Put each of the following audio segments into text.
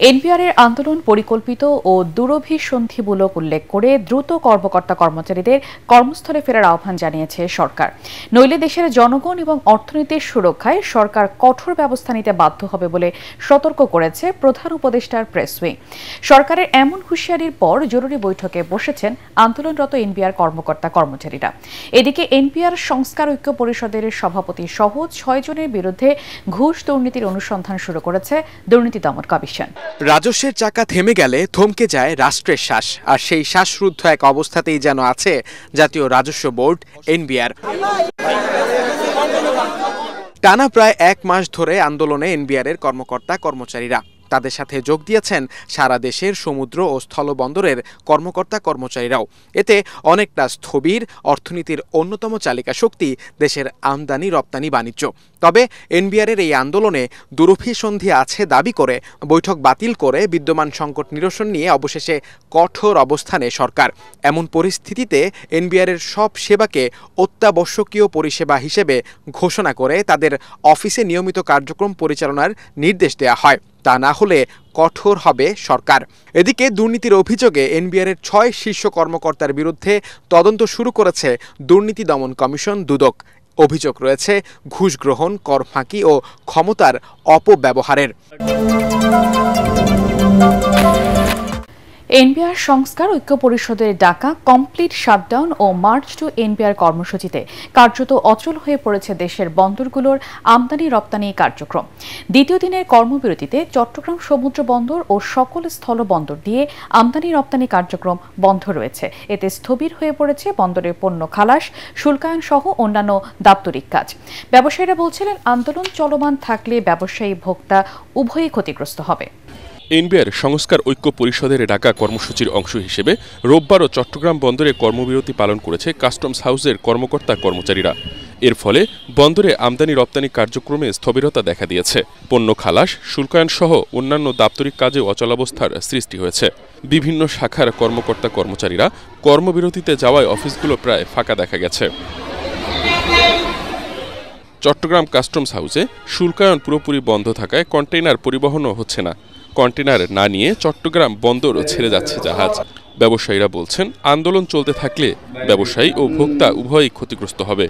এনপিআরের আন্দোলন পরিকল্পিত ও দুরভিসন্ধিমূলক উল্লেখ করে দ্রুত কর্মকর্তা কর্মচারীদের কর্মস্থলে ফেরার আহ্বান জানিয়েছে সরকার। নইলে দেশের জনগণ এবং অর্থনীতির সুরক্ষায় সরকার কঠোর ব্যবস্থা নিতে বাধ্য হবে বলে সতর্ক করেছে প্রধান উপদেষ্টার প্রেস উইং। সরকারের এমন হুঁশিয়ারির পর জরুরি বৈঠকে বসেছেন আন্দোলনরত এনপিআর কর্মকর্তা কর্মচারীরা। এদিকে এনপিআর সংস্কার ঐক্য পরিষদের সভাপতি সহ ৬ জনের বিরুদ্ধে ঘুষ দুর্নীতির অনুসন্ধান শুরু করেছে দুর্নীতি দমন কমিশন। রাজস্বের চাকা থেমে গেলে থমকে যায় রাষ্ট্রের শ্বাস, আর সেই শ্বাসরুদ্ধ এক অবস্থাতেই যেন আছে জাতীয় রাজস্ব বোর্ড এনবিআর। টানা প্রায় ১ মাস ধরে আন্দোলনে এনবিআরের কর্মকর্তা কর্মচারীরা। তাদের সাথে যোগ দিয়েছেন সারা দেশের সমুদ্র ও স্থলবন্দরের কর্মকর্তা কর্মচারীরাও। এতে অনেকটা স্থবির অর্থনীতির অন্যতম চালিকা শক্তি দেশের আমদানি রপ্তানি বাণিজ্য। তবে এনবিআরের এই আন্দোলনে দুরভিসন্ধি আছে দাবি করে বৈঠক বাতিল করে বিদ্যমান সংকট নিরসন নিয়ে অবশেষে কঠোর অবস্থানে সরকার। এমন পরিস্থিতিতে এনবিআরের সব সেবাকে অত্যাবশ্যকীয় পরিষেবা হিসেবে ঘোষণা করে তাদের অফিসে নিয়মিত কার্যক্রম পরিচালনার নির্দেশ দেওয়া হয়। তা না হলে কঠোর হবে সরকার। এদিকে দুর্নীতির অভিযোগে এনবিআরের ৬ শীর্ষ কর্মকর্তার বিরুদ্ধে তদন্ত শুরু করেছে দুর্নীতি দমন কমিশন দুদক। অভিযোগ রয়েছে ঘুষ গ্রহণ, কর ফাঁকি ও ক্ষমতার অপব্যবহারের। এনবিআর সংস্কার ঐক্য পরিষদের ডাকা কমপ্লিট শাটডাউন ও মার্চ টু এনবিআর কর্মসূচিতে কার্যত অচল হয়ে পড়েছে দেশের বন্দরগুলোর আমদানি রপ্তানি কার্যক্রম। দ্বিতীয় দিনের কর্মবিরতিতে চট্টগ্রাম সমুদ্র বন্দর ও সকল স্থল বন্দর দিয়ে আমদানি রপ্তানি কার্যক্রম বন্ধ রয়েছে। এতে স্থবির হয়ে পড়েছে বন্দরের পণ্য খালাস, শুল্কায়ন সহ অন্যান্য দাপ্তরিক কাজ। ব্যবসায়ীরা বলছিলেন, আন্দোলন চলমান থাকলে ব্যবসায়ী ভোক্তা উভয়ই ক্ষতিগ্রস্ত হবে। এনবিআর সংস্কার ঐক্য পরিষদের ডাকা কর্মসূচির অংশ হিসেবে রোববারও চট্টগ্রাম বন্দরে কর্মবিরতি পালন করেছে কাস্টমস হাউসের কর্মকর্তা কর্মচারীরা। এর ফলে বন্দরে আমদানি রপ্তানি কার্যক্রমে স্থবিরতা দেখা দিয়েছে। পণ্য খালাস, শুল্কায়ন সহ অন্যান্য দাপ্তরিক কাজে অচলাবস্থার সৃষ্টি হয়েছে। বিভিন্ন শাখার কর্মকর্তা কর্মচারীরা কর্মবিরতিতে যাওয়ায় অফিসগুলো প্রায় ফাঁকা দেখা গেছে। চট্টগ্রাম কাস্টমস হাউসে শুল্কায়ন পুরোপুরি বন্ধ থাকায় কন্টেইনার পরিবহনও হচ্ছে না। কন্টেইনার না নিয়ে চট্টগ্রাম বন্দর ছেড়ে যাচ্ছে জাহাজ। ব্যবসায়ীরা বলছেন, আন্দোলন চলতে থাকলে ব্যবসায়ী ও ভোক্তা উভয়ই ক্ষতিগ্রস্ত হবে।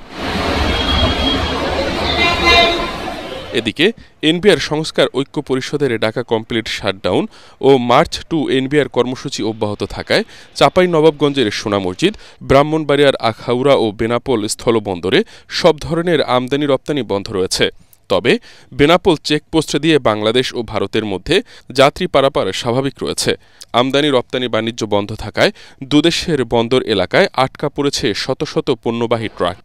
এদিকে এনবিআর সংস্কার ঐক্য পরিষদের ডাকা কমপ্লিট শাটডাউন ও মার্চ টু এনবিআর কর্মসূচি অব্যাহত থাকায় চাঁপাইনবাবগঞ্জের সোনা মসজিদ, ব্রাহ্মণবাড়িয়ার আখাউড়া ও বেনাপোল স্থলবন্দরে সব ধরনের আমদানি রপ্তানি বন্ধ রয়েছে। তবে বেনাপোল চেকপোস্ট দিয়ে বাংলাদেশ ও ভারতের মধ্যে যাত্রী পারাপার স্বাভাবিক রয়েছে। আমদানি রপ্তানি বাণিজ্য বন্ধ থাকায় দুদেশের বন্দর এলাকায় আটকা পড়েছে শত শত পণ্যবাহী ট্রাক।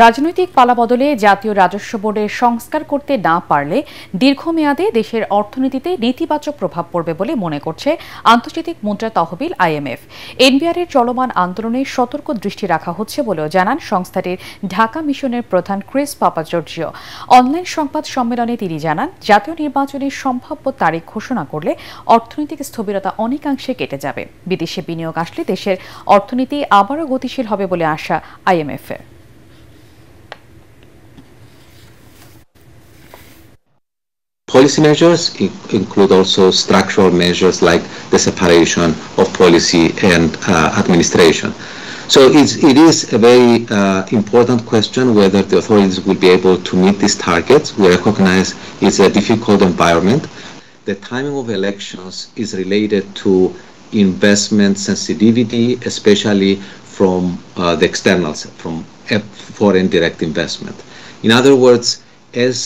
রাজনৈতিক পালাবদলে জাতীয় রাজস্ব বোর্ডের সংস্কার করতে না পারলে দীর্ঘমেয়াদে দেশের অর্থনীতিতে নেতিবাচক প্রভাব পড়বে বলে মনে করছে আন্তর্জাতিক মুদ্রা তহবিল আইএমএফ। এনবিআরের চলমান আন্দোলনে সতর্ক দৃষ্টি রাখা হচ্ছে বলেও জানান সংস্থাটির ঢাকা মিশনের প্রধান ক্রিস পাপাজর্জিও। অনলাইন সংবাদ সম্মেলনে তিনি জানান, জাতীয় নির্বাচনের সম্ভাব্য তারিখ ঘোষণা করলে অর্থনৈতিক স্থবিরতা অনেকাংশে কেটে যাবে। বিদেশে বিনিয়োগ আসলে দেশের অর্থনীতি আবারও গতিশীল হবে বলে আশা আইএমএফের। Policy measures include also structural measures like the separation of policy and administration. So it is a very important question whether the authorities will be able to meet these targets. We recognize it's a difficult environment. The timing of elections is related to investment sensitivity, especially from the externals, from foreign direct investment. In other words, as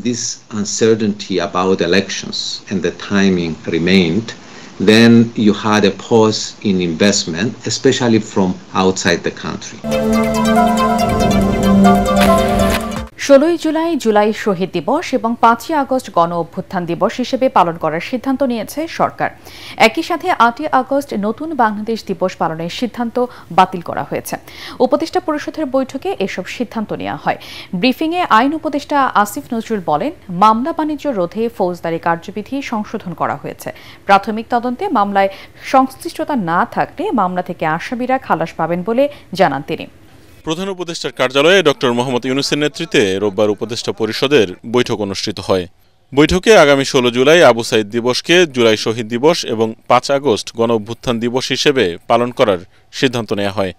this uncertainty about elections and the timing remained, then you had a pause in investment, especially from outside the country. 16 July শহীদ দিবস এবং 5 August গণ অভ্যুত্থান দিবস হিসেবে পালন করার সিদ্ধান্ত নিয়েছে সরকার। একই সাথে 8 আগস্ট নতুন বাংলাদেশ দিবস পালনের সিদ্ধান্ত বাতিল করা হয়েছে। উপদেষ্টা পরিষদের বৈঠকে এসব সিদ্ধান্ত নেওয়া হয়। ব্রিফিংয়ে আইন উপদেষ্টা আসিফ নজরুল বলেন, মামলা বাণিজ্য রোধে ফৌজদারি কার্যবিধি সংশোধন করা হয়েছে। প্রাথমিক তদন্তে মামলায় সংশ্লিষ্টতা না থাকলে মামলা থেকে আসামিরা খালাস পাবেন বলে জানান তিনি। প্রধান উপদেষ্টার কার্যালয়ে ডক্টর মোহাম্মদ ইউনূসের নেতৃত্বে রোববার উপদেষ্টা পরিষদের বৈঠক অনুষ্ঠিত হয়। বৈঠকে আগামী 16 জুলাই আবু সাইদ দিবসকে জুলাই শহীদ দিবস এবং 5 আগস্ট গণঅভ্যুত্থান দিবস হিসেবে পালন করার সিদ্ধান্ত নেওয়া হয়।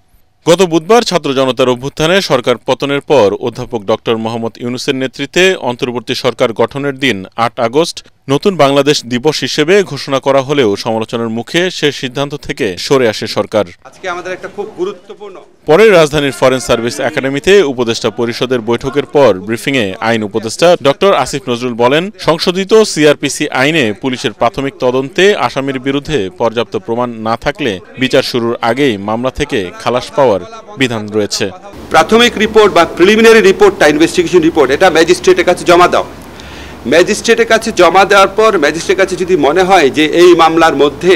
গত বুধবার ছাত্র জনতার অভ্যুত্থানে সরকার পতনের পর অধ্যাপক ডক্টর মোহাম্মদ ইউনূসের নেতৃত্বে অন্তর্বর্তী সরকার গঠনের দিন 8 আগস্ট নতুন বাংলাদেশ দিবস হিসেবে ঘোষণা করা হলেও সমালোচনার মুখে সে সিদ্ধান্ত থেকে সরে আসে সরকার। আজকে আমাদের একটা খুব গুরুত্বপূর্ণ পরে রাজধানীর ফরেন সার্ভিস একাডেমিতে উপদেষ্টা পরিষদের বৈঠকের পর ব্রিফিংয়ে আইন উপদেষ্টা ডক্টর আসিফ নজরুল বলেন, সংশোধিত সিআরপিসি আইনে পুলিশের প্রাথমিক তদন্তে আসামির বিরুদ্ধে পর্যাপ্ত প্রমাণ না থাকলে বিচার শুরুর আগেই মামলা থেকে খালাস পাওয়ার বিধান রয়েছে। প্রাথমিক রিপোর্ট বা প্রিলিমিনারি রিপোর্টটা ইনভেস্টিগেশন রিপোর্ট এটা ম্যাজিস্ট্রেটের কাছে জমা দাও। ম্যাজিস্ট্রেটের কাছে জমা দেওয়ার পর ম্যাজিস্ট্রেটের কাছে যদি মনে হয় যে এই মামলার মধ্যে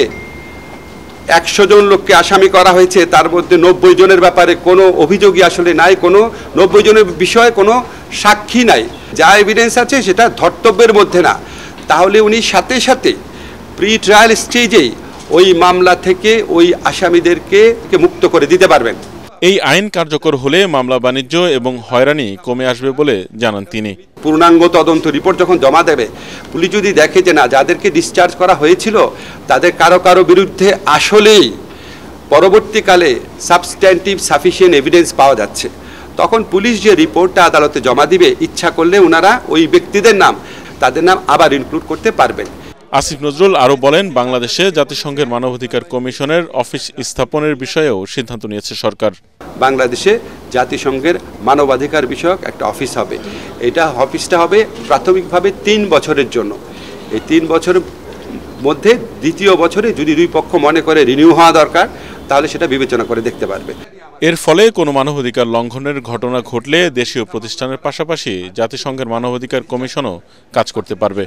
100 জন লোককে আসামি করা হয়েছে, তার মধ্যে 90 জনের ব্যাপারে কোনো অভিযোগই আসলে নাই, কোনো 90 জনের বিষয়ে কোনো সাক্ষী নাই, যা এভিডেন্স আছে সেটা ধর্তব্যের মধ্যে না, তাহলে উনি সাথে সাথে প্রি ট্রায়াল স্টেজেই ওই মামলা থেকে ওই আসামিদেরকে মুক্ত করে দিতে পারবেন। এই আইন কার্যকর হলে মামলা বাণিজ্য এবং হয়রানি কমে আসবে বলে জানান তিনি। পূর্ণাঙ্গ তদন্ত রিপোর্ট যখন জমা দেবে, পুলিশ যদি দেখে যে না, যাদেরকে ডিসচার্জ করা হয়েছিল তাদের কারো কারো বিরুদ্ধে আসলেই পরবর্তীকালে সাবস্ট্যান্টিভ সাফিসিয়েন্ট এভিডেন্স পাওয়া যাচ্ছে, তখন পুলিশ যে রিপোর্টটা আদালতে জমা দিবে, ইচ্ছা করলে ওনারা ওই ব্যক্তিদের নাম, তাদের নাম আবার ইনক্লুড করতে পারবেন। আসিফ নজরুল আরও বলেন, বাংলাদেশে জাতিসংঘের মানবাধিকার কমিশনের অফিস স্থাপনের বিষয়েও সিদ্ধান্ত নিয়েছে সরকার। বাংলাদেশে জাতিসংঘের মানবাধিকার বিষয়ক একটা অফিস হবে। এটা অফিসটা হবে প্রাথমিকভাবে 3 বছরের জন্য। এই 3 বছরের মধ্যে দ্বিতীয় বছরে যদি দুই পক্ষ মনে করে রিনিউ হওয়া দরকার, তাহলে সেটা বিবেচনা করে দেখতে পারবে। এর ফলে কোনো মানবাধিকার লঙ্ঘনের ঘটনা ঘটলে দেশীয় প্রতিষ্ঠানের পাশাপাশি জাতিসংঘের মানবাধিকার কমিশনও কাজ করতে পারবে।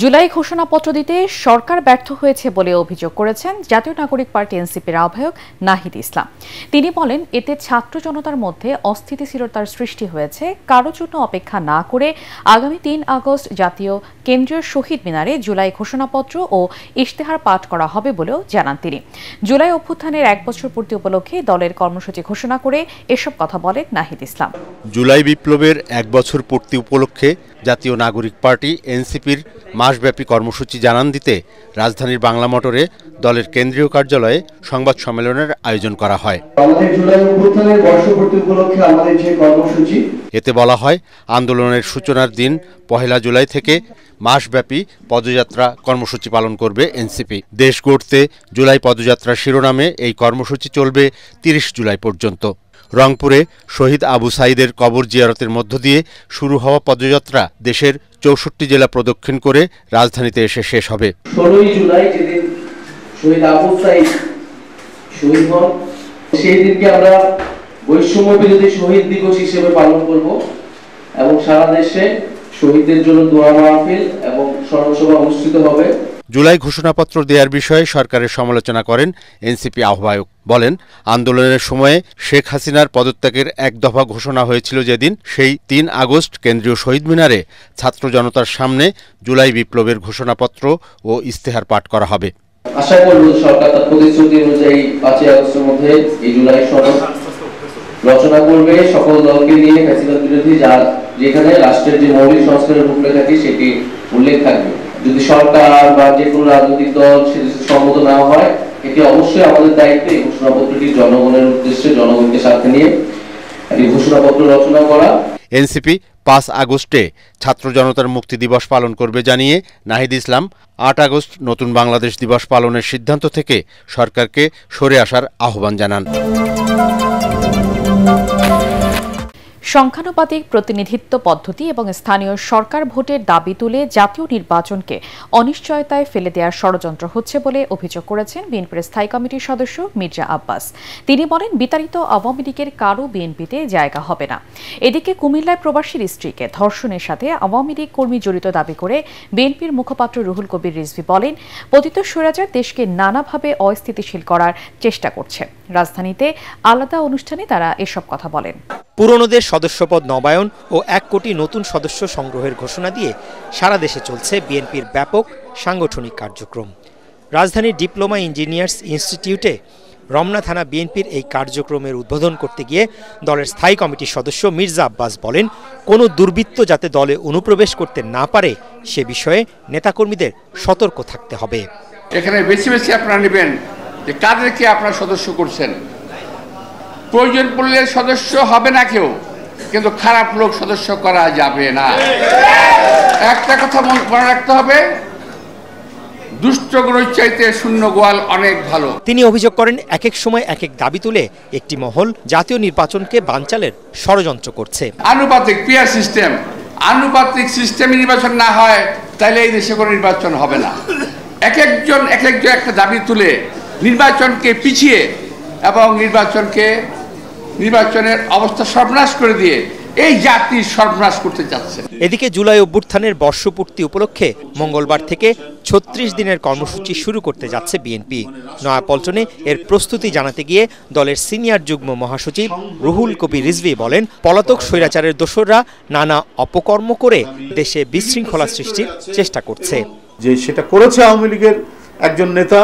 জুলাই ঘোষণাপত্র দিতে সরকার ব্যর্থ হয়েছে বলে অভিযোগ করেছেন জাতীয় নাগরিক পার্টি এনসিপির আহ্বায়ক নাহিদ ইসলাম। তিনি বলেন, এতে ছাত্র জনতার মধ্যে অস্থিতিশীলতার সৃষ্টি হয়েছে। কারো জন্য অপেক্ষা না করে আগামী 3 আগস্ট জাতীয় কেন্দ্রীয় শহীদ মিনারে জুলাই ঘোষণাপত্র ও ইশতেহার পাঠ করা হবে বলেও জানান তিনি। জুলাই অভ্যুত্থানের 1 বছর পূর্তি উপলক্ষে দলের কর্মসূচি ঘোষণা করে এসব কথা বলেন নাহিদ ইসলাম। জুলাই বিপ্লবের 1 বছর পূর্তি উপলক্ষে জাতীয় নাগরিক পার্টি এনসিপির মাসব্যাপী কর্মসূচি জানান দিতে রাজধানীর বাংলা মোটরে দলের কেন্দ্রীয় কার্যালয়ে সংবাদ সম্মেলনের আয়োজন করা হয়। এতে বলা হয়, আন্দোলনের সূচনার দিন 1 জুলাই থেকে মাসব্যাপী পদযাত্রা কর্মসূচি পালন করবে এনসিপি। দেশ গড়তে জুলাই পদযাত্রা শিরোনামে এই কর্মসূচি চলবে 30 জুলাই পর্যন্ত। রংপুরে শহীদ আবু সাইদের কবর জিয়ারতের মধ্য দিয়ে শুরু হওয়া পদযাত্রা দেশের 64 জেলা প্রদক্ষিণ করে রাজধানীতে এসে শেষ হবে। 16 জুলাই যেদিন শহীদ আবু সাইদ শহীদ হন, সেই দিনকে আমরা বৈষম্য বিরোধী শহীদ দিবস হিসেবে পালন করব এবং সারা দেশে শহীদদের জন্য দোয়া মাহফিল এবং স্মরণসভা অনুষ্ঠিত হবে। জুলাই ঘোষণাপত্র দেওয়ার বিষয়ে সরকারের সমালোচনা করেন এনসিপি আহ্বায়ক। বলেন, আন্দোলনের সময়ে শেখ হাসিনার পদত্যাগের 1 দফা ঘোষণা হয়েছিল যেদিন, সেই 3 আগস্ট কেন্দ্রীয় শহীদ মিনারে ছাত্র জনতার সামনে জুলাই বিপ্লবের ঘোষণাপত্র ও ইশতেহার পাঠ করা হবে। আশা করব সরকার তার প্রতিশ্রুতি অনুযায়ী 5 আগস্টের মধ্যে এই জুলাই সনদ রচনা করবে, সকল দলকে নিয়ে ফ্যাসিবাদ বিরোধী, যেখানে রাষ্ট্রের যে মৌলিক সংস্কারের রূপরেখাটি সেটি উল্লেখ থাকবে। যদি সরকার বা যে কোনো রাজনৈতিক দল সেটি সম্মত না হয়, এটি অবশ্যই আমাদের দায়িত্ব এই ঘোষণাপত্রটি জনগণের উদ্দেশ্যে, জনগণকে সাথে নিয়ে এই ঘোষণাপত্র রচনা করা। এনসিপি 5 আগস্টে ছাত্র জনতার মুক্তি দিবস পালন করবে জানিয়ে নাহিদ ইসলাম 8 আগস্ট নতুন বাংলাদেশ দিবস পালনের সিদ্ধান্ত থেকে সরকারকে সরে আসার আহ্বান জানান। সংখ্যানুপাতিক প্রতিনিধিত্ব পদ্ধতি এবং স্থানীয় সরকার ভোটের দাবি তুলে জাতীয় নির্বাচনকে অনিশ্চয়তায় ফেলে দেওয়ার ষড়যন্ত্র হচ্ছে বলে অভিযোগ করেছেন বিএনপির স্থায়ী কমিটির সদস্য মির্জা আব্বাস। তিনি বলেন, বিতাড়িত আওয়ামী লীগের কারও বিএনপিতে জায়গা হবে না। এদিকে কুমিল্লায় প্রবাসীর স্ত্রীকে ধর্ষণের সাথে আওয়ামী লীগ কর্মী জড়িত দাবি করে বিএনপির মুখপাত্র রুহুল কবির রিজভী বলেন, পতিত স্বৈরাচার দেশকে নানাভাবে অস্থিতিশীল করার চেষ্টা করছে। রাজধানীতে আলাদা অনুষ্ঠানে তারা এসব কথা বলেন। পুরনোদের সদস্যপদ নবায়ন ও 1 কোটি নতুন সদস্য সংগ্রহের ঘোষণা দিয়ে সারা দেশে চলছে বিএনপির ব্যাপক সাংগঠনিক কার্যক্রম। রাজধানীর ডিপ্লোমা ইঞ্জিনিয়ার্স ইনস্টিটিউটে রমনা থানা বিএনপির এই কার্যক্রমের উদ্বোধন করতে গিয়ে দলের স্থায়ী কমিটির সদস্য মির্জা আব্বাস বলেন, কোনো দুর্বৃত্ত যাতে দলে অনুপ্রবেশ করতে না পারে সে বিষয়ে নেতাকর্মীদের সতর্ক থাকতে হবে। এখানে বেশি বেশি আপনারা নেবেন যে কাদেরকে আপনারা সদস্য করছেন। প্রয়োজন পড়লে সদস্য হবে না কেউ, কিন্তু খারাপ লোক সদস্য করা যাবে না। একটা কথা মনে রাখতে হবে, দুষ্ট গরুর চাইতে শূন্য গোয়াল অনেক ভালো। তিনি অভিযোগ করেন, এক এক সময় এক এক দাবি তুলে একটি মহল জাতীয় নির্বাচনকে বানচালের ষড়যন্ত্র করছে। আনুপাতিক পিয়ার সিস্টেম, আনুপাতিক সিস্টেমে নির্বাচন না হয় তাহলে এই দেশে কোনো নির্বাচন হবে না। এক একজন একটা দাবি তুলে নির্বাচনকে পিছিয়ে এবং নির্বাচনের অবস্থা সর্বনাশ করে দিয়ে এই জাতি সর্বনাশ করতে যাচ্ছে। এদিকে জুলাই অভ্যুত্থানের বর্ষপূর্তি উপলক্ষে মঙ্গলবার থেকে ৩৬ দিনের কর্মসূচি শুরু করতে যাচ্ছে বিএনপি। নয়াপল্টনে এর প্রস্তুতি জানাতে গিয়ে দলের সিনিয়র যুগ্ম মহাসচিব রুহুল কবির রিজভী বলেন, পলাতক স্বৈরাচারের দোসররা নানা অপকর্ম করে দেশে বিশৃঙ্খলা সৃষ্টির চেষ্টা করছে। যে সেটা করেছে আওয়ামী লীগের একজন নেতা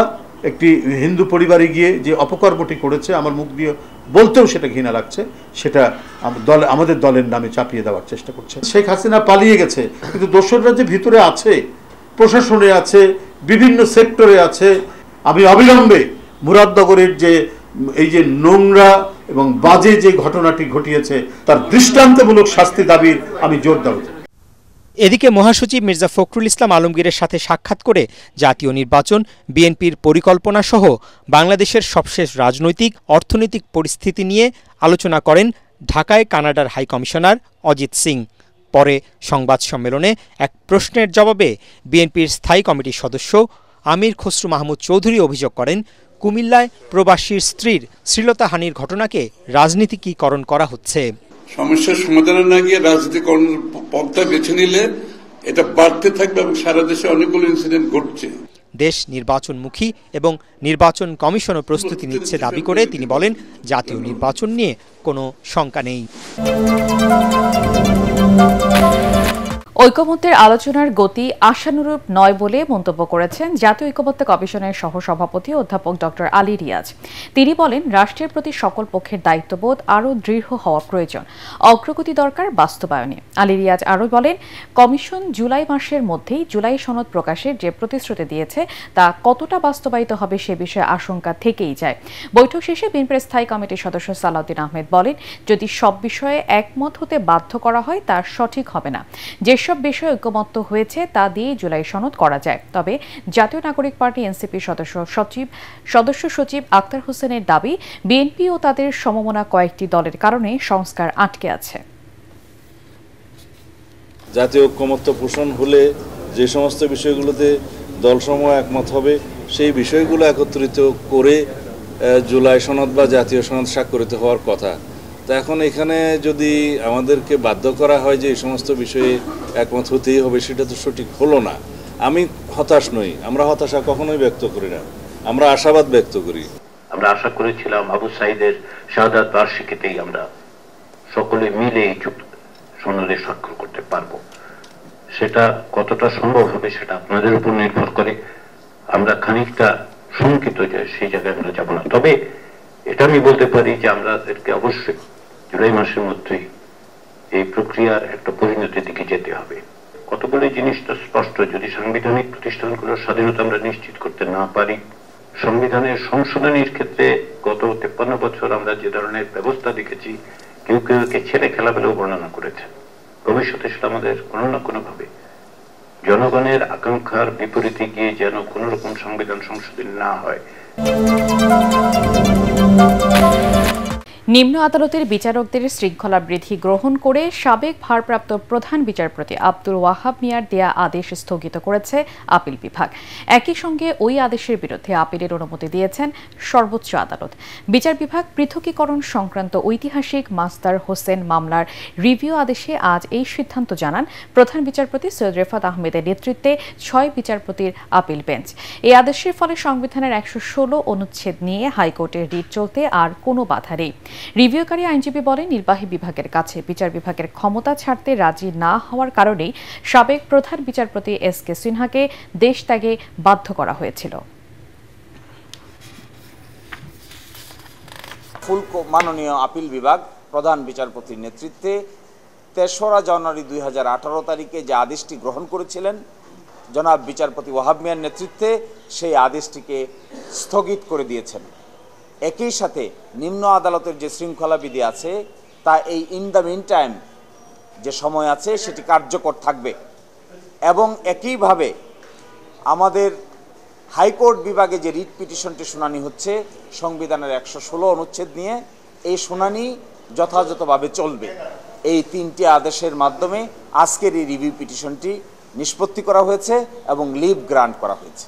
একটি হিন্দু পরিবারে গিয়ে যে অপকর্মটি করেছে, আমার মুখ দিয়ে বলতেও সেটা ঘৃণা লাগছে, সেটা আমাদের দলের নামে চাপিয়ে দেওয়ার চেষ্টা করছে। শেখ হাসিনা পালিয়ে গেছে, কিন্তু দোসররা যে ভিতরে আছে, প্রশাসনে আছে, বিভিন্ন সেক্টরে আছে। আমি অবিলম্বে মুরাদনগরের যে এই যে নোংরা এবং বাজে যে ঘটনাটি ঘটিয়েছে তার দৃষ্টান্তমূলক শাস্তি দাবির আমি জোর দেব। এদিকে মহাসচিব মির্জা ফখরুল ইসলাম আলমগীরের সাথে সাক্ষাৎ করে জাতীয় নির্বাচন, বিএনপির পরিকল্পনা সহ বাংলাদেশের সবশেষ রাজনৈতিক অর্থনৈতিক পরিস্থিতি নিয়ে আলোচনা করেন ঢাকায় কানাডার হাইকমিশনার অজিত সিং। পরে সংবাদ সম্মেলনে এক প্রশ্নের জবাবে বিএনপির স্থায়ী কমিটির সদস্য আমির খসরু মাহমুদ চৌধুরী অভিযোগ করেন, কুমিল্লায় প্রবাসীর স্ত্রীর শ্লীলতাহানির ঘটনাকে রাজনীতিকীকরণ করা হচ্ছে। সমস্যার সমাধানে না গিয়ে রাজনীতিকরণের পথটা বেছে নিলে এটা বাড়তে থাকবে এবং সারা দেশে অনেকগুলো ইনসিডেন্ট ঘটছে। দেশ নির্বাচনমুখী এবং নির্বাচন কমিশনও প্রস্তুতি নিচ্ছে দাবি করে তিনি বলেন, জাতীয় নির্বাচন নিয়ে কোনো শঙ্কা নেই। ঐকমত্যের আলোচনার গতি আশানুরূপ নয় বলে মন্তব্য করেছেন জাতীয় ঐকমত্য কমিশনের সহসভাপতি অধ্যাপক ডক্টর আলী রিয়াজ। তিনি বলেন, রাষ্ট্রের প্রতি সকল পক্ষের দায়িত্ববোধ আরও দৃঢ় হওয়া প্রয়োজন, অগ্রগতি দরকার বাস্তবায়নে। আলী রিয়াজ আরও বলেন, কমিশন জুলাই মাসের মধ্যেই জুলাই সনদ প্রকাশের যে প্রতিশ্রুতি দিয়েছে তা কতটা বাস্তবায়িত হবে সে বিষয়ে আশঙ্কা থেকেই যায়। বৈঠক শেষে বিএনপির স্থায়ী কমিটির সদস্য সালাউদ্দিন আহমেদ বলেন, যদি সব বিষয়ে একমত হতে বাধ্য করা হয় তা সঠিক হবে না। যেসব বিষয়ে ঐকমত্য হয়েছে তা দিয়ে জুলাই সনদ করা যায়। তবে জাতীয় নাগরিক পার্টি এনসিপির সদস্য সচিব আক্তার হোসেনের দাবি, বিএনপি ও তাদের সমমনা কয়েকটি দলের কারণে সংস্কার আটকে আছে। জাতীয় ঐকমত্য পোষণ হলে যে সমস্ত বিষয়গুলোতে দলসমূহ একমত হবে সেই বিষয়গুলো একত্রিত করে জুলাই সনদ বা জাতীয় সনদ স্বাক্ষরিত হওয়ার কথা। তা এখন এখানে যদি আমাদেরকে বাধ্য করা হয় যে এই সমস্ত বিষয়ে একমত হতেই হবে, সেটা তো সঠিক হলো না। আমি হতাশ নই, আমরা হতাশা কখনোই ব্যক্ত করি না, আমরা আশাবাদ ব্যক্ত করি। আমরা আশা করেছিলাম আবু সাঈদের শাহাদাত বার্ষিকীতেই আমরা সকলে মিলে এই সনদে স্বাক্ষর করতে পারবো। সেটা কতটা সম্ভব হবে সেটা আপনাদের উপর নির্ভর করে। আমরা খানিকটা শঙ্কিত যে সেই জায়গায় আমরা যাব না। তবে এটা আমি বলতে পারি যে আমাদেরকে অবশ্যই জুলাই মাসের মধ্যেই এই প্রক্রিয়ার একটা পরিণতির দিকে যেতে হবে। কতগুলো জিনিস তো স্পষ্ট, যদি সাংবিধানিক প্রতিষ্ঠানগুলোর স্বাধীনতা আমরা নিশ্চিত করতে না পারি, সংবিধানের সংশোধনীর ক্ষেত্রে গত 53 বছর আমরা যে ধরনের ব্যবস্থা দেখেছি, কেউ কেউ একে ছেলে খেলা বলেও বর্ণনা করেছে। ভবিষ্যতে সেটা আমাদের কোনো না কোনোভাবে জনগণের আকাঙ্ক্ষার বিপরীতে গিয়ে যেন কোনো রকম সংবিধান সংশোধন না হয়। নিম্ন আদালতের বিচারকদের শৃঙ্খলা বৃদ্ধি গ্রহণ করে সাবেক ভারপ্রাপ্ত প্রধান বিচারপতি আব্দুল ওয়াহাব মিয়ার দেয়া আদেশ স্থগিত করেছে আপিল বিভাগ। একই সঙ্গে ওই আদেশের বিরুদ্ধে আপিলের অনুমতি দিয়েছেন সর্বোচ্চ আদালত। বিচার বিভাগ পৃথকীকরণ সংক্রান্ত ঐতিহাসিক মাস্টার হোসেন মামলার রিভিউ আদেশে আজ এই সিদ্ধান্ত জানান প্রধান বিচারপতি সৈয়দ রেফাত আহমেদের নেতৃত্বে ৬ বিচারপতির আপিল বেঞ্চ। এই আদেশের ফলে সংবিধানের ১১৬ অনুচ্ছেদ নিয়ে হাইকোর্টের রিট চলতে আর কোনো বাধা নেই। রিভিউকারী আইনজীবী বলেন, নির্বাহী বিভাগের কাছে বিচার বিভাগের ক্ষমতা ছাড়তে রাজি না হওয়ার কারণেই সাবেক প্রধান বিচারপতি এস কে সিনহাকে দেশ ত্যাগে বাধ্য করা হয়েছিল। ফুল মাননীয় আপিল বিভাগ প্রধান বিচারপতির নেতৃত্বে ৩রা জানুয়ারি 2018 তারিখে যে আদেশটি গ্রহণ করেছিলেন জনাব বিচারপতি ওয়াহাব মিয়ার নেতৃত্বে, সেই আদেশটিকে স্থগিত করে দিয়েছেন। একই সাথে নিম্ন আদালতের যে শৃঙ্খলা বিধি আছে তা এই ইন দ্য মিন টাইম যে সময় আছে সেটি কার্যকর থাকবে। এবং একইভাবে আমাদের হাইকোর্ট বিভাগে যে রিট পিটিশনটি শুনানি হচ্ছে সংবিধানের 116 অনুচ্ছেদ নিয়ে, এই শুনানি যথাযথভাবে চলবে। এই 3টি আদেশের মাধ্যমে আজকের এই রিভিউ পিটিশনটি নিষ্পত্তি করা হয়েছে এবং লিভ গ্রান্ট করা হয়েছে।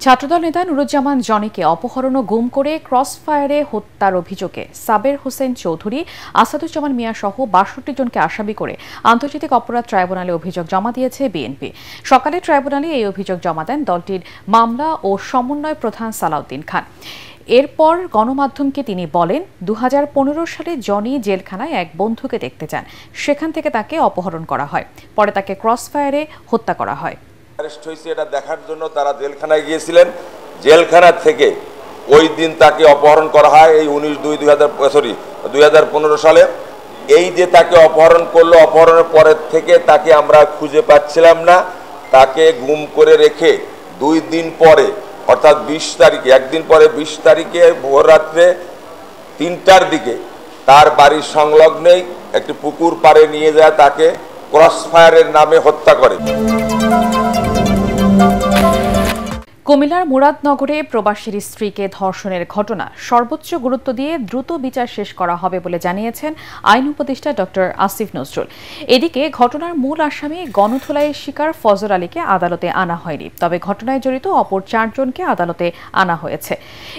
ছাত্রদল নেতা নুরুজ্জামান জনিকে অপহরণ ও গুম করে ক্রসফায়ারে হত্যার অভিযোগে সাবের হোসেন চৌধুরী, আসাদুজ্জামান মিয়া সহ ৬২ জনকে আসামি করে আন্তর্জাতিক অপরাধ ট্রাইব্যুনালে অভিযোগ জমা দিয়েছে বিএনপি। সকালে ট্রাইব্যুনালে এই অভিযোগ জমা দেন দলটির মামলা ও সমন্বয় প্রধান সালাউদ্দিন খান। এরপর গণমাধ্যমকে তিনি বলেন, 2015 সালে জনি জেলখানায় এক বন্ধুকে দেখতে যান, সেখান থেকে তাকে অপহরণ করা হয়, পরে তাকে ক্রসফায়ারে হত্যা করা হয়। অ্যারেস্ট হয়েছে এটা দেখার জন্য তারা জেলখানায় গিয়েছিলেন। জেলখানা থেকে ওই দিন তাকে অপহরণ করা হয় এই 2015 সালে। এই যে তাকে অপহরণ করলো, অপহরণের পরের থেকে তাকে আমরা খুঁজে পাচ্ছিলাম না। তাকে গুম করে রেখে 2 দিন পরে অর্থাৎ 20 তারিখে, একদিন পরে 20 তারিখে ভোর রাত্রে 3টার দিকে তার বাড়ির সংলগ্নেই একটি পুকুর পাড়ে নিয়ে যায়, তাকে ক্রসফায়ারের নামে হত্যা করে। কুমিল্লার মুরাদনগরে প্রবাসীর স্ত্রীকে ধর্ষণের ঘটনা সর্বোচ্চ গুরুত্ব দিয়ে দ্রুত বিচার শেষ করা হবে বলে জানিয়েছেন আইন উপদেষ্টা ডক্টর আসিফ নজরুল। এদিকে ঘটনার মূল আসামি গণধোলাইয়ের শিকার ফজর আলীকে আদালতে আনা হয়নি, তবে ঘটনায় জড়িত অপর 4 জনকে আদালতে আনা হয়েছে।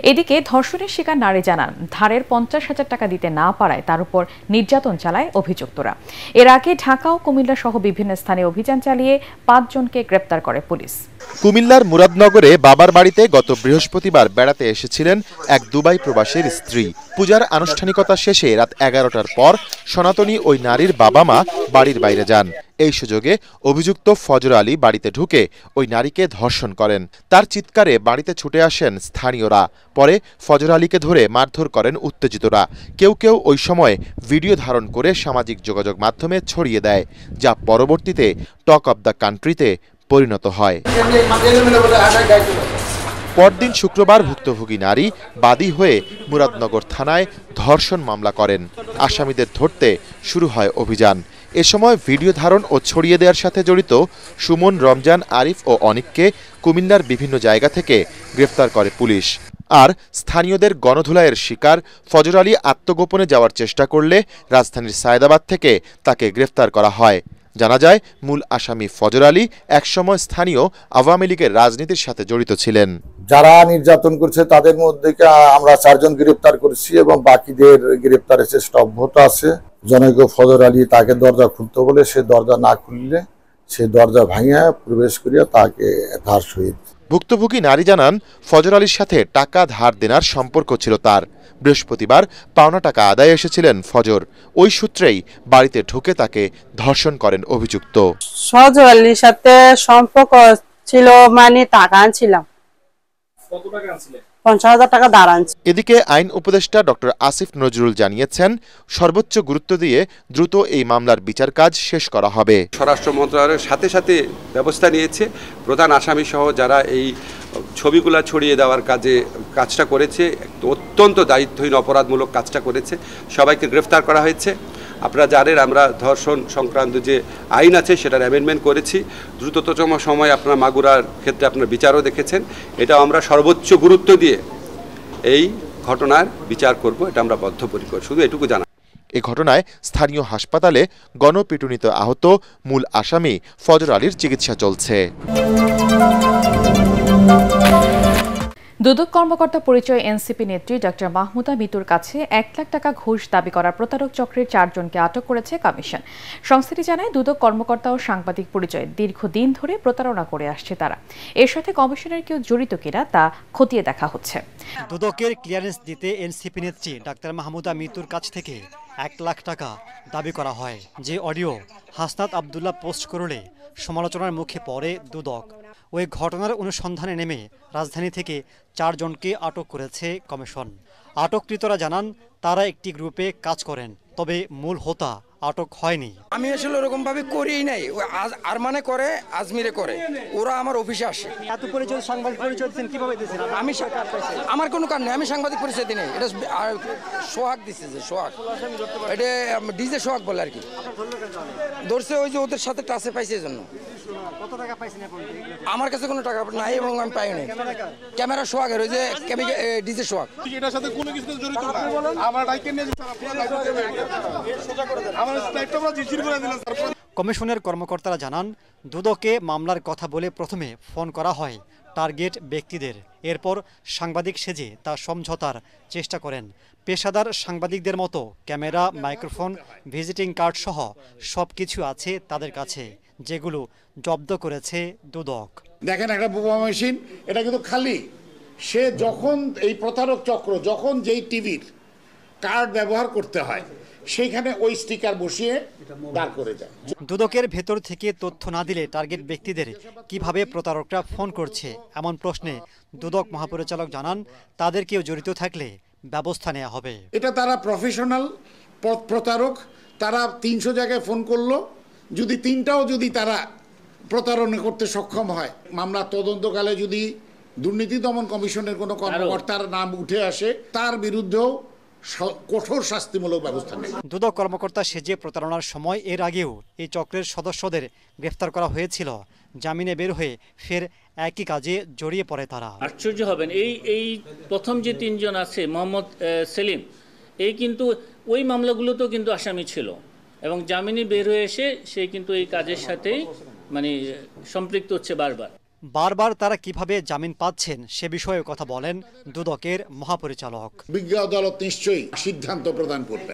এদিকে ধর্ষণের শিকার নারী জানান, ধারের 50,000 টাকা দিতে না পারায় তার উপর নির্যাতন চালায় অভিযুক্তরা। এর আগে ঢাকা ও কুমিল্লা সহ বিভিন্ন স্থানে অভিযান চালিয়ে 5 জনকে গ্রেপ্তার করে পুলিশ। কুমিল্লার মুরাদনগরে বাবার বাড়িতে গত বৃহস্পতিবার বেড়াতে এসেছিলেন এক দুবাই প্রবাসীর স্ত্রী। পূজার আনুষ্ঠানিকতা শেষে রাত 11টার পর সনাতনী ওই নারীর বাবা মা বাড়ির বাইরে যান। এই সুযোগে অভিযুক্ত ফজর আলী বাড়িতে ঢুকে ওই নারীকে ধর্ষণ করেন। তার চিৎকারে বাড়িতে ছুটে আসেন স্থানীয়রা। পরে ফজর আলীকে ধরে মারধর করেন উত্তেজিতরা। কেউ কেউ ওই সময় ভিডিও ধারণ করে সামাজিক যোগাযোগ মাধ্যমে ছড়িয়ে দেয়, যা পরবর্তীতে টক অব দ্য কান্ট্রিতে পরিণত হয়। পরদিন শুক্রবার ভুক্তভোগী নারী বাদী হয়ে মুরাদনগর থানায় ধর্ষণ মামলা করেন। আসামিদের ধরতে শুরু হয় অভিযান। এ সময় ভিডিও ধারণ ও ছড়িয়ে দেওয়ার সাথে জড়িত সুমন, রমজান, আরিফ ও অনিককে কুমিল্লার বিভিন্ন জায়গা থেকে গ্রেফতার করে পুলিশ। আর স্থানীয়দের গণধোলাইয়ের শিকার ফজর আলী আত্মগোপনে যাওয়ার চেষ্টা করলে রাজধানীর সায়েদাবাদ থেকে তাকে গ্রেফতার করা হয়। জানা যায়, মূল আসামি ফজর আলী একসময় স্থানীয় আওয়ামী লীগের রাজনীতির সাথে জড়িত ছিলেন। যারা নির্যাতন করছে তাদের মধ্যে আমরা 4 জন গ্রেপ্তার করেছি এবং বাকিদের গ্রেপ্তারের চেষ্টা অব্যাহত আছে। জনৈক ফজর আলী তাকে দরজা খুলতে বলে সে দরজা না খুললে সে দরজা ভাঙিয়া প্রবেশ করিয়া তাকে ধর্ষণ। ভুক্তভোগী নারী জানান, ফজর আলীর সাথে টাকা ধার দেনার সম্পর্ক ছিল তার। বৃহস্পতিবার পাওনা টাকা আদায় এসেছিলেন ফজর। ওই সূত্রেই বাড়িতে ঢুকে তাকে ধর্ষণ করেন অভিযুক্ত। ফজর আলীর সাথে সম্পর্ক ছিল, মানে টাকা আনছিলাম। কত টাকা আনছিলেন? 50,000 টাকা ধার আনছি। এদিকে আইন উপদেষ্টা ডক্টর আসিফ নজরুল জানিয়েছেন, সর্বোচ্চ গুরুত্ব দিয়ে দ্রুত এই মামলার বিচার কাজ শেষ করা হবে। স্বরাষ্ট্র মন্ত্রণালয়ের সাথে সাথে ব্যবস্থা নিয়েছে। প্রধান আসামি সহ যারা এই ছবিগুলা ছড়িয়ে দেওয়ার কাজটা করেছে, অত্যন্ত দায়িত্বহীন অপরাধমূলক কাজটা করেছে, সবাইকে গ্রেফতার করা হয়েছে। আপনারা জানেন আমরা ধর্ষণ সংক্রান্ত যে আইন আছে সেটার অ্যামেন্ডমেন্ট করেছি। দ্রুততম সময় আপনারা মাগুরার ক্ষেত্রে আপনারা বিচারও দেখেছেন। এটা আমরা সর্বোচ্চ গুরুত্ব দিয়ে এই ঘটনার বিচার করব, এটা আমরা বদ্ধপরিকর। শুধু এটুকু জানা। এ ঘটনায় স্থানীয় হাসপাতালে গণপিটুনিতে আহত মূল আসামি ফজর আলীর চিকিৎসা চলছে। দুদক কর্মকর্তা পরিচয় এনসিপি নেত্রী ডক্টর মাহমুদা মিতুর কাছে 1 লাখ টাকা ঘুষ দাবি করা প্রতারক চক্রের 4 জনকে আটক করেছে কমিশন। সংস্থাটি জানায়, দুদক কর্মকর্তা ও সাংবাদিক পরিচয় দীর্ঘদিন ধরে প্রতারণা করে আসছে তারা। এর সাথে কমিশনের কেউ জড়িত কিনা তা খতিয়ে দেখা হচ্ছে। দুদকের ক্লিয়ারেন্স দিতে এনসিপি নেত্রী ডাক্তার মাহমুদা মিতুর কাছ থেকে 1 লাখ টাকা দাবি করা হয়। যে অডিও হাসনাত আবদুল্লাহ পোস্ট করলে সমালোচনার মুখে পড়ে দুদক। ওই ঘটনার অনুসন্ধানে নেমে রাজধানী থেকে 4 জনকে আটক করেছে কমিশন। আটককৃতরা জানান তারা একটি গ্রুপে কাজ করেন, তবে মূল হোতা আটক হয়নি। আমি আসলে ওরকম ভাবে করিই নাই, আরমানে করে, আজমিরে করে, ওরা আমার অফিসে আসে। এত পরিচয় সাংবাদিক পরিচয় দিচ্ছেন কিভাবে দিচ্ছেন? আমি আমার কোনো কারণ নেই, আমি সাংবাদিক পরিচয় দিই নাই। এটা সোহাগ দিচ্ছে, যে সোহাগ, এটা ডিজে সোহাগ বলে আর কি ধরছে। ওই যে ওদের সাথে টাচে পাইছে এই জন্য। কত টাকা পাইছেন এখন? আমার কাছে কোনো টাকা নাই এবং আমি পাই নাই। ক্যামেরা সোহাগের, ওই যে ডিজে সোহাগ। এটার সাথে কোনো কিছু জড়িত না। আমার ডাইকে নিয়ে কমিশনের কর্মকর্তারা জানান, দুদকে মামলার কথা বলে প্রথমে ফোন করা হয় টার্গেট ব্যক্তিদের। এরপর সাংবাদিক সেজে তা সমঝোতার চেষ্টা করেন। পেশাদার সাংবাদিকদের মতো ক্যামেরা, মাইক্রোফোন, ভিজিটিং কার্ড সহ সবকিছু আছে তাদের কাছে, যেগুলো জব্দ করেছে দুদক। দেখেন, একটা বোমা মেশিন, এটা কিন্তু খালি। সে যখন এই প্রতারক চক্র যখন যেই টিভির কার্ড ব্যবহার করতে হয় সেইখানে ওই স্টিকার বসিয়ে দাঁড় করে যায়। দুদকের ভেতর থেকে তথ্য না দিলে টার্গেট ব্যক্তিদের কিভাবে প্রতারকরা ফোন করছে এমন প্রশ্নে দুদক মহাপরিচালক জানান, তাদের কেউ জড়িত থাকলে ব্যবস্থা নেওয়া হবে। এটা তারা প্রফেশনাল প্রতারক, তারা 300 জায়গায় ফোন করলো, যদি 3টাও যদি তারা প্রতারণা করতে সক্ষম হয়, মামলা তদন্তকালে যদি দুর্নীতি দমন কমিশনের কোনো কর্মকর্তার নাম উঠে আসে, তার বিরুদ্ধেও কঠোর শাস্তিমূলক ব্যবস্থা নেই। দুদক কর্মকর্তা সেজে প্রতারণার সময় এর আগেও এই চক্রের সদস্যদের গ্রেফতার করা হয়েছিল। জামিনে বের হয়ে ফের একই কাজে জড়িয়ে পড়ে তারা। আশ্চর্য হবেন, এই প্রথম যে 3 জন আছে, মোহাম্মদ সেলিম, এই কিন্তু ওই মামলাগুলোতেও কিন্তু আসামি ছিল এবং জামিনে বের হয়ে এসে সে কিন্তু এই কাজের সাথেই সম্পৃক্ত হচ্ছে বারবার তারা কিভাবে জামিন পাচ্ছেন সে বিষয়ে কথা বলেন দুদকের মহাপরিচালক। বিজ্ঞ আদালত নিশ্চয়ই সিদ্ধান্ত প্রদান করবে।